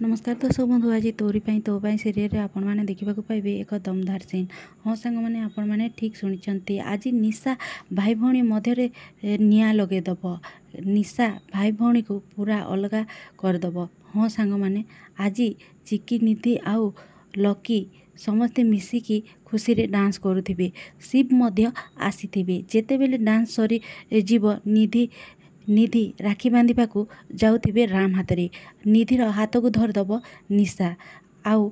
नमस्कार दर्शक बंधु आज तोरी तो सीरियल आपण मैंने देखा पाइबे एक दमदार सीन। हाँ सांग मैंने आपण मैंने ठीक शुणी आज निशा भाई भौणी मध्य निआं लगेदब। निशा भाई भौणी को पूरा अलगा करदब। हाँ सांग मैंने आज चिकी निधि आउ लकी समस्ते मिसिकी खुशी रे डांस करुथिबे। शिव मध्य आसीथिबे। जेते बेले डांस सरी जीव निधि राखी बांधिबा को जाउथिबे राम हाथ रे। निधिर हाथ को धरदब निशा आउ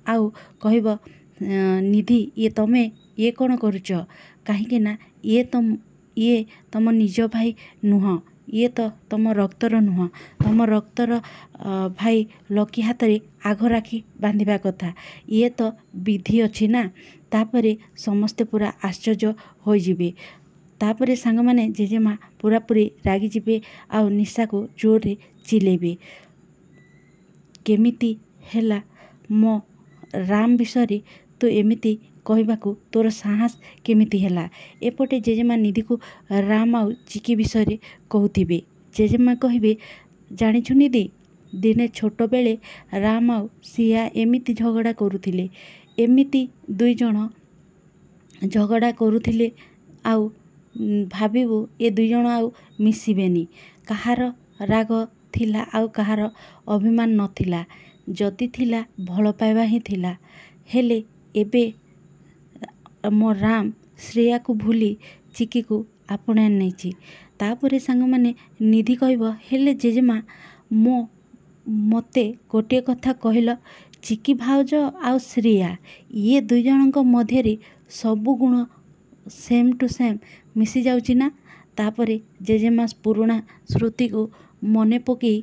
आउ कहब निधि ये तमे ये कौन करुच कहीं ना ये तम निज भाई नुह, ये तो तम रक्तर नुह। तम रक्तर भाई लकी हाथ रे आग राखी बांधिबा कथा। ये तो विधि अच्छी ना। तापरे समस्ते पूरा आश्चर्य हो जिबे। तापरे सांग माने जेजेमा पूरा पूरी रागी जिबे आउ निशा को जोर रे चिलेबे। केमिति हैला मो राम विषय तो एमिति कहबाकू तोर साहस केमिति हैला। एपटे जेजेमा निधि को राम आउ चिकी विषय कहूथिबे। जेजेमा कहबे जानिछु निधि दिने छोट बेले राम आउ सिया एमिति झगड़ा करुथिले। एमिति दुई जण झगड़ा करुथिले आउ भाविबू ये दुई जण आउ मिसिबेनी। कहार राग थिला आउ कहार अभिमान नथिला। जदि थिला भल पाइबा ही थिला। हेले एबे मो राम श्रेया को भूली चिकी को आपणा नहीं। तापरे सांग माने निधि कहब हेले जेजेमा मते गोटे कथा कहल चिकी भाउज आउ श्रेया ये दुई जनक मध्य सबु गुण सेम टू सेम मिसी जाउची ना। तापरे जेजेमा पुराणा श्रुति को मने पकई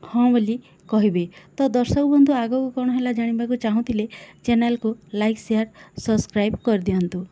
हाँ बोली कहबे। तो दर्शक बंधु आगो कौन है जानवा चाहूले चैनल को लाइक शेयर सब्सक्राइब कर दियंतु।